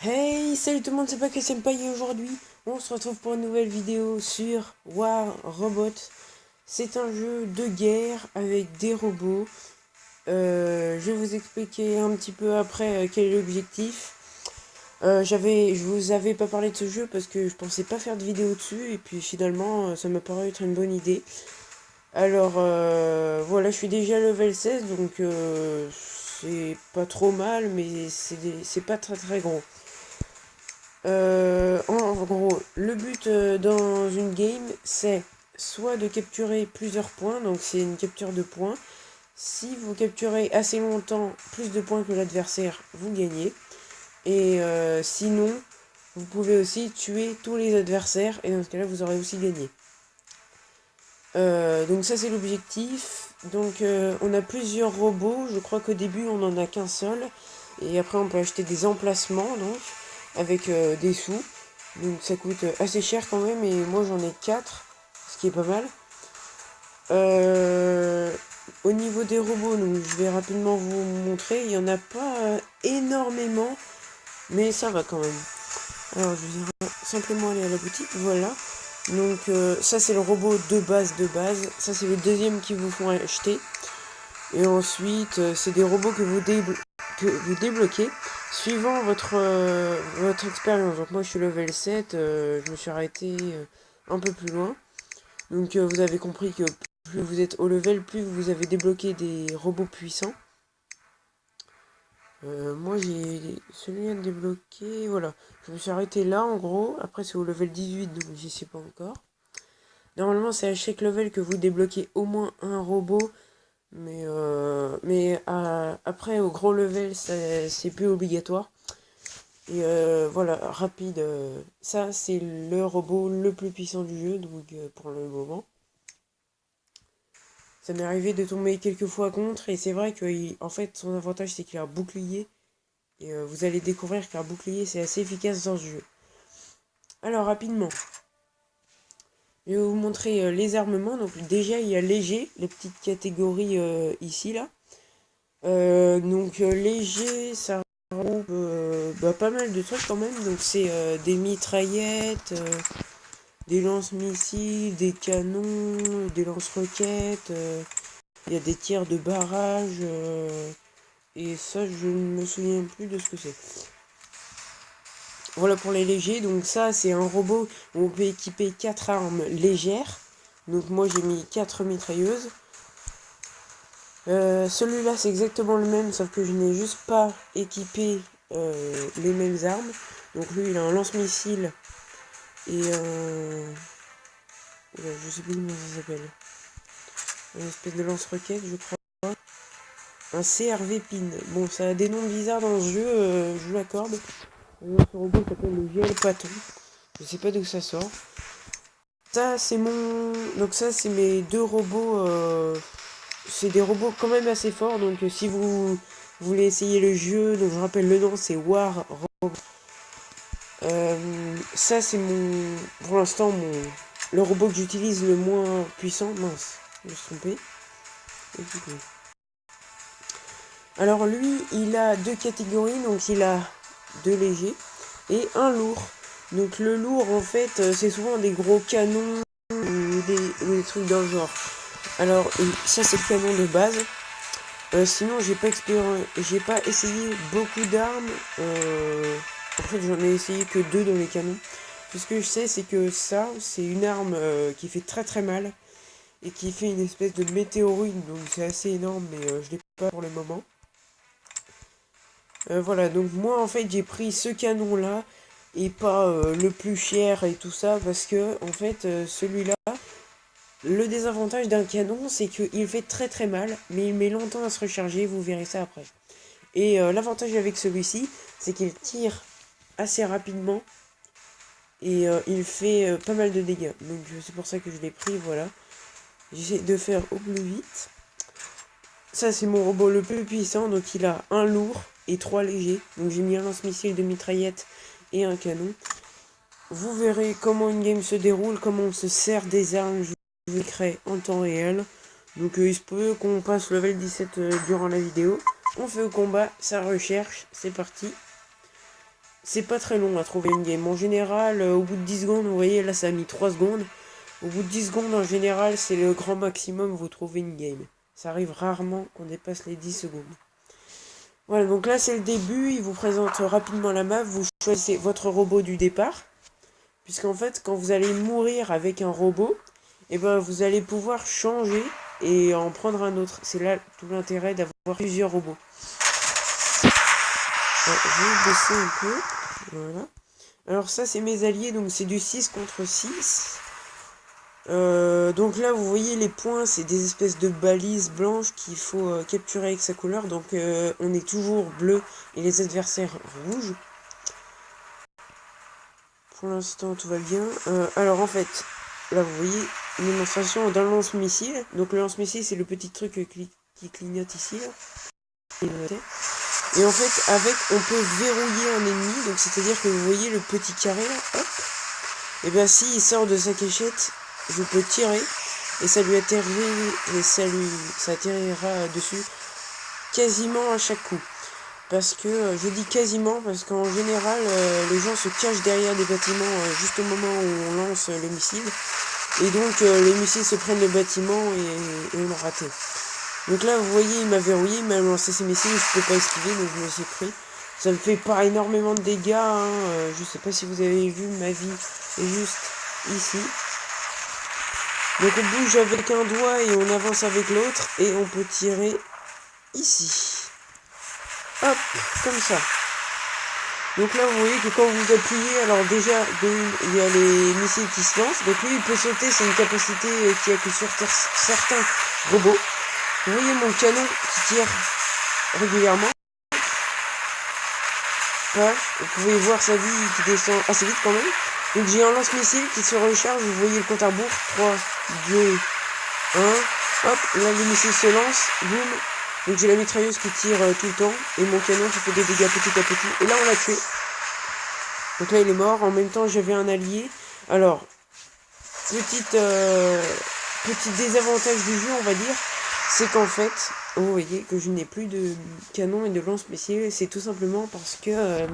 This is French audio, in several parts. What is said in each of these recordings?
Hey, salut tout le monde, c'est pas que Senpai et aujourd'hui on se retrouve pour une nouvelle vidéo sur War Robot. C'est un jeu de guerre avec des robots. Je vais vous expliquer un petit peu après quel est l'objectif. Je vous avais pas parlé de ce jeu parce que je pensais pas faire de vidéo dessus et puis finalement ça m'a paru être une bonne idée. Alors voilà, je suis déjà level 16 donc c'est pas trop mal mais c'est pas très gros. En gros, le but dans une game, c'est soit de capturer plusieurs points, donc c'est une capture de points. Si vous capturez assez longtemps plus de points que l'adversaire, vous gagnez. Et sinon, vous pouvez aussi tuer tous les adversaires, et dans ce cas-là, vous aurez aussi gagné. Donc ça, c'est l'objectif. Donc on a plusieurs robots, je crois qu'au début, on n'en a qu'un seul. Et après, on peut acheter des emplacements, donc, avec des sous. Donc ça coûte assez cher quand même, et moi j'en ai 4, ce qui est pas mal. Au niveau des robots, donc je vais rapidement vous montrer. Il n'y en a pas énormément, mais ça va quand même. Alors je vais simplement aller à la boutique, voilà. Donc ça c'est le robot de base de base. Ça c'est le deuxième qu'ils vous font acheter. Et ensuite c'est des robots que vous débloquez suivant votre expérience. Donc moi je suis level 7, je me suis arrêté un peu plus loin. Donc vous avez compris que plus vous êtes au level, plus vous avez débloqué des robots puissants. Moi j'ai celui-là débloqué, voilà. Je me suis arrêté là en gros, après c'est au level 18 donc j'y sais pas encore. Normalement c'est à chaque level que vous débloquez au moins un robot, mais après au gros level c'est plus obligatoire. Et voilà, rapide, ça c'est le robot le plus puissant du jeu, donc pour le moment. Ça m'est arrivé de tomber quelques fois contre, et c'est vrai que en fait son avantage c'est qu'il a un bouclier. Et vous allez découvrir qu'un bouclier c'est assez efficace dans ce jeu. Alors rapidement, je vais vous montrer les armements. Donc déjà il y a léger, les petites catégories ici là. Donc léger, ça regroupe pas mal de trucs quand même. Donc c'est des mitraillettes, des lance-missiles, des canons, des lance-roquettes. Il y a des tirs de barrage. Et ça je ne me souviens plus de ce que c'est. Voilà pour les légers, donc ça c'est un robot où on peut équiper 4 armes légères. Donc moi j'ai mis 4 mitrailleuses. Celui-là c'est exactement le même, sauf que je n'ai juste pas équipé les mêmes armes. Donc lui il a un lance-missile et un... je sais plus comment ça s'appelle. Une espèce de lance-roquette je crois. Un CRV PIN. Bon ça a des noms bizarres dans ce jeu, je vous l'accorde. Ce robot s'appelle le GL Patton. Je sais pas d'où ça sort. Ça c'est mon... Donc ça c'est mes deux robots. C'est des robots quand même assez forts. Donc si vous voulez essayer le jeu, donc je rappelle le nom c'est War Robot. Ça c'est mon... Pour l'instant le robot que j'utilise le moins puissant. Mince, je me suis trompé. Alors lui il a deux catégories. Donc il a deux légers et un lourd. Donc le lourd en fait c'est souvent des gros canons ou des trucs dans le genre. Alors ça c'est le canon de base. Sinon j'ai pas essayé beaucoup d'armes. En fait j'en ai essayé que deux dans les canons. Tout ce que je sais c'est que ça c'est une arme qui fait très très mal. Et qui fait une espèce de météorite. Donc c'est assez énorme mais je l'ai pas pour le moment. Voilà, donc moi en fait j'ai pris ce canon là et pas le plus cher et tout ça parce que en fait celui-là, le désavantage d'un canon c'est qu'il fait très très mal mais il met longtemps à se recharger, vous verrez ça après. Et l'avantage avec celui-ci c'est qu'il tire assez rapidement et il fait pas mal de dégâts. Donc c'est pour ça que je l'ai pris, voilà. J'essaie de faire au plus vite. Ça c'est mon robot le plus puissant, donc il a un lourd et 3 légers. Donc j'ai mis un lance-missile de mitraillette et un canon. Vous verrez comment une game se déroule, comment on se sert des armes, je vous crée en temps réel. Donc il se peut qu'on passe level 17 durant la vidéo. On fait au combat, ça recherche, c'est parti. c'est pas très long à trouver une game. En général, au bout de 10 secondes, vous voyez, là ça a mis 3 secondes. Au bout de 10 secondes, en général, c'est le grand maximum, vous trouvez une game. Ça arrive rarement qu'on dépasse les 10 secondes. Voilà, donc là c'est le début, il vous présente rapidement la map, vous choisissez votre robot du départ. Puisqu'en fait, quand vous allez mourir avec un robot, et ben vous allez pouvoir changer et en prendre un autre. C'est là tout l'intérêt d'avoir plusieurs robots. Alors, je vais baisser un peu. Voilà. Alors ça c'est mes alliés, donc c'est du 6 contre 6. Donc là vous voyez les points, c'est des espèces de balises blanches qu'il faut capturer avec sa couleur. Donc on est toujours bleu et les adversaires rouges. Pour l'instant tout va bien. Alors en fait, là vous voyez une démonstration d'un lance-missile. Donc le lance-missile c'est le petit truc qui clignote ici. Là. Et en fait avec on peut verrouiller un ennemi. Donc c'est-à-dire que vous voyez le petit carré là, hop. Et bien s'il sort de sa cachette, je peux tirer et ça lui ça atterrira dessus quasiment à chaque coup. Parce que, je dis quasiment, parce qu'en général, les gens se cachent derrière des bâtiments juste au moment où on lance le missile. Et donc, les missiles se prennent le bâtiment et on l'a raté. Donc là, vous voyez, il m'a verrouillé, il m'a lancé ses missiles, je peux pas esquiver, donc je me suis pris. Ça me fait pas énormément de dégâts, hein, je sais pas si vous avez vu, ma vie est juste ici. Donc on bouge avec un doigt et on avance avec l'autre, et on peut tirer ici. Hop, comme ça. Donc là, vous voyez que quand vous appuyez, alors déjà, il y a les missiles qui se lancent. Donc lui, il peut sauter, c'est une capacité qu'il n'y a que sur certains robots. Vous voyez mon canon qui tire régulièrement. Voilà, vous pouvez voir sa vie qui descend assez vite quand même. Donc j'ai un lance-missile qui se recharge, vous voyez le compte à rebours. 3, 2, 1. Hop, là les missiles se lancent, boum. Donc j'ai la mitrailleuse qui tire tout le temps, et mon canon qui fait des dégâts petit à petit. Et là on l'a tué. Donc là il est mort, en même temps j'avais un allié. Alors, petit désavantage du jeu on va dire, c'est qu'en fait, vous voyez que je n'ai plus de canon et de lance-missiles. C'est tout simplement parce que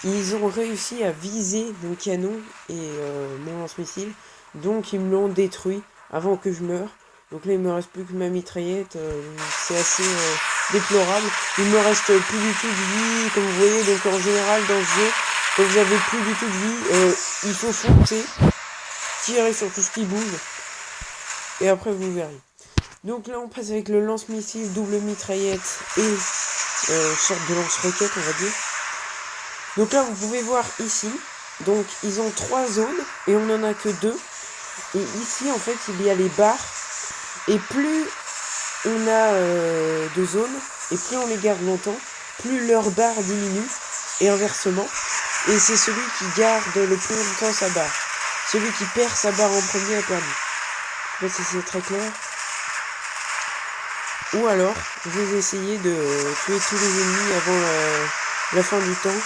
ils ont réussi à viser mon canon et mon lance-missile. Donc ils me l'ont détruit avant que je meure. Donc là il me reste plus que ma mitraillette, c'est assez déplorable. Il me reste plus du tout de vie, comme vous voyez. Donc en général dans ce jeu, quand vous avez plus du tout de vie, il faut foncer, tirer sur tout ce qui bouge, et après vous verrez. Donc là on passe avec le lance-missile, double mitraillette et sorte de lance-roquette on va dire. Donc là vous pouvez voir ici, donc ils ont 3 zones et on en a que 2. Et ici en fait il y a les barres. Et plus on a de zones, et plus on les garde longtemps, plus leur barre diminue, et inversement. Et c'est celui qui garde le plus longtemps sa barre. Celui qui perd sa barre en premier a perdu. Je sais pas si c'est très clair. Ou alors, je vais essayer de tuer tous les ennemis avant la fin du temps.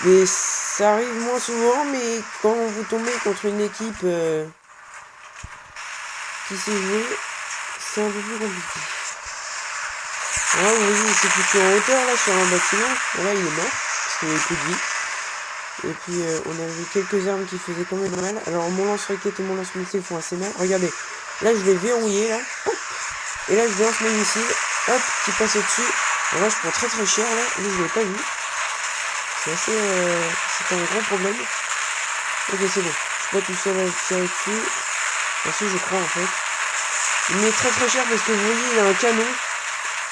Mais ça arrive moins souvent, mais quand vous tombez contre une équipe qui sait jouer, c'est un peu plus compliqué. Voilà, vous voyez, il s'est foutu en hauteur là sur un bâtiment. Voilà, il est mort, parce qu'il n'y avait plus de vie. Et puis on avait quelques armes qui faisaient quand même mal. Alors mon lance-roquette et mon lance-missile font assez mal. Regardez, là je l'ai verrouillé là. Hop. Et là je lance mes missiles. Hop, qui passe au-dessus. Alors là je prends très très cher là. Lui je l'ai pas vu. C'est assez... c'est un gros problème. Ok, c'est bon. Je suis pas tout seul à tirer dessus. Parce que je crois en fait. Il met très très cher parce que vous voyez il a un canon.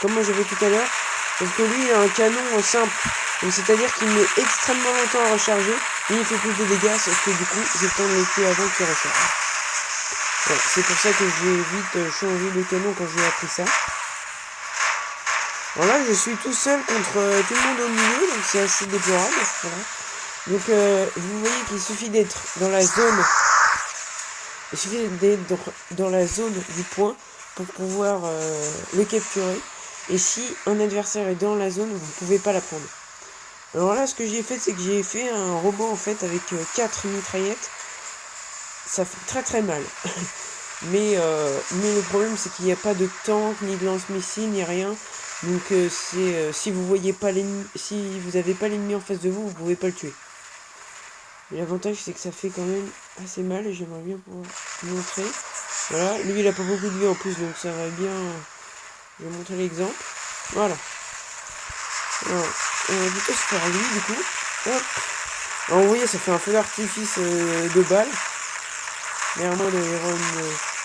Comme moi j'avais tout à l'heure. Parce que lui il a un canon simple. Donc c'est-à-dire qu'il met extrêmement longtemps à recharger. Et il fait plus de dégâts. Sauf que du coup j'ai le temps de le tuer avant qu'il recharge. Voilà, c'est pour ça que j'ai vite changé de canon quand j'ai appris ça. Alors là je suis tout seul contre tout le monde au milieu. Donc c'est assez déplorable. Voilà. Donc vous voyez qu'il suffit d'être dans la zone. Il suffit d'être dans la zone du point pour pouvoir le capturer. Et si un adversaire est dans la zone, vous ne pouvez pas la prendre. Alors là, ce que j'ai fait, c'est que j'ai fait un robot en fait avec 4 mitraillettes. Ça fait très très mal. mais le problème, c'est qu'il n'y a pas de tank, ni de lance-missile, ni rien. Donc si vous voyez pas l'ennemi, si vous avez pas l'ennemi en face de vous, vous pouvez pas le tuer. Mais l'avantage c'est que ça fait quand même assez mal et j'aimerais bien pouvoir vous montrer. Voilà, lui il a pas beaucoup de vie en plus, donc ça va bien. Je vais montrer l'exemple. Voilà. Alors, on va plutôt se faire lui du coup. Hop. Alors, vous voyez, ça fait un feu d'artifice de balles. Derrière moi, il y aura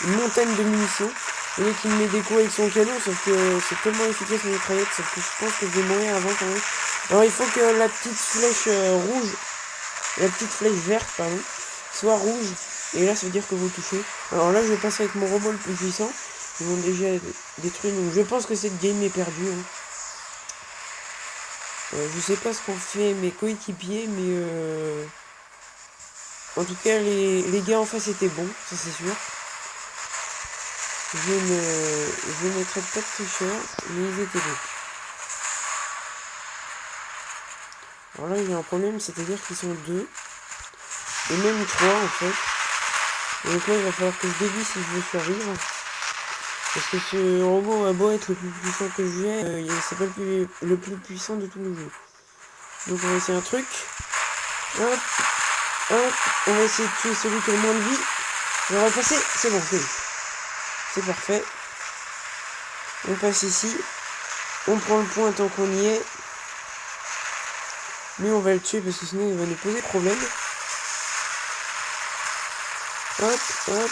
une montagne de munitions. Vous voyez qu'il me met des coups avec son canon, sauf que c'est tellement efficace une mitraillette, sauf que je pense que je vais mourir avant quand même. Alors il faut que la petite flèche rouge, la petite flèche verte, pardon, soit rouge. Et là, ça veut dire que vous touchez. Alors là, je vais passer avec mon robot le plus puissant. Ils vont déjà détruire. Donc je pense que cette game est perdue. Hein. Je sais pas ce qu'ont fait mes coéquipiers, mais en tout cas, les gars en face étaient bons, ça c'est sûr. Je ne mettrai pas de tricheurs, mais ils étaient bons. Alors là, il y a un problème, c'est-à-dire qu'ils sont 2. Et même 3 en fait. Donc là, il va falloir que je dévie si je veux survivre. Parce que ce robot a beau être le plus puissant que j'ai, c'est pas le plus puissant de tout le jeu. Donc on va essayer un truc. Hop, hop, on va essayer de tuer celui qui a le moins de vie. Et on va passer, c'est bon, c'est parfait. On passe ici. On prend le point tant qu'on y est. Lui on va le tuer parce que sinon il va nous poser problème. Hop, hop,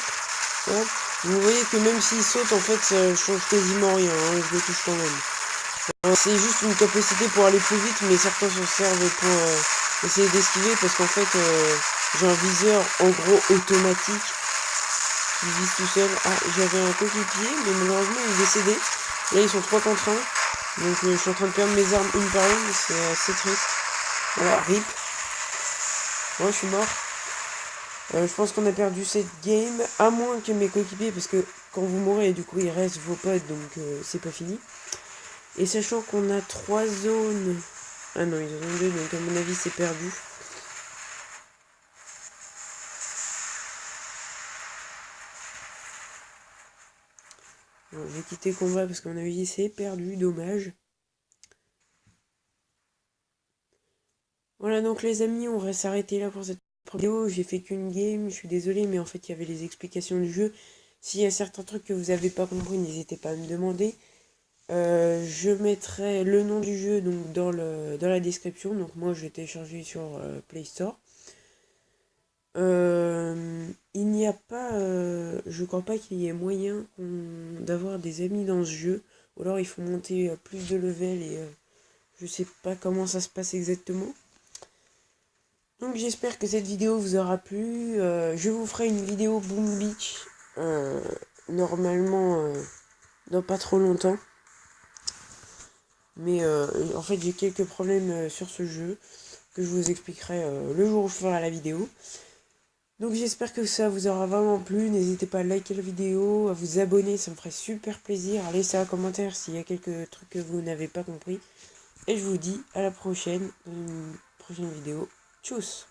hop. Vous voyez que même s'il saute, en fait, ça change quasiment rien. Hein, je le touche quand même. C'est juste une capacité pour aller plus vite, mais certains s'en servent pour essayer d'esquiver parce qu'en fait, j'ai un viseur en gros automatique qui vise tout seul. Ah, j'avais un coéquipier, mais malheureusement il est décédé. Là, ils sont 3 contre 1. Donc, je suis en train de perdre mes armes une par une. C'est assez triste. Voilà, rip. Moi, je suis mort. Je pense qu'on a perdu cette game, à moins que mes coéquipiers, parce que quand vous mourrez, du coup, il reste vos potes, donc c'est pas fini. Et sachant qu'on a 3 zones... Ah non, ils en ont 2, donc à mon avis, c'est perdu. Bon, je vais quitter le combat, parce qu'à mon avis, c'est perdu, dommage. Voilà, donc les amis, on va s'arrêter là pour cette vidéo. J'ai fait qu'une game, je suis désolé, mais en fait, il y avait les explications du jeu. S'il y a certains trucs que vous n'avez pas compris, n'hésitez pas à me demander. Je mettrai le nom du jeu donc dans la description. Donc moi, je l'ai téléchargé sur Play Store. Il n'y a pas... je crois pas qu'il y ait moyen d'avoir des amis dans ce jeu. Ou alors, il faut monter plus de level et... je sais pas comment ça se passe exactement. Donc j'espère que cette vidéo vous aura plu. Je vous ferai une vidéo Boom Beach. Normalement dans pas trop longtemps. Mais en fait j'ai quelques problèmes sur ce jeu. Que je vous expliquerai le jour où je ferai la vidéo. Donc j'espère que ça vous aura vraiment plu. N'hésitez pas à liker la vidéo, à vous abonner, ça me ferait super plaisir. À laisser un commentaire s'il y a quelques trucs que vous n'avez pas compris. Et je vous dis à la prochaine, dans une prochaine vidéo. Tchuss!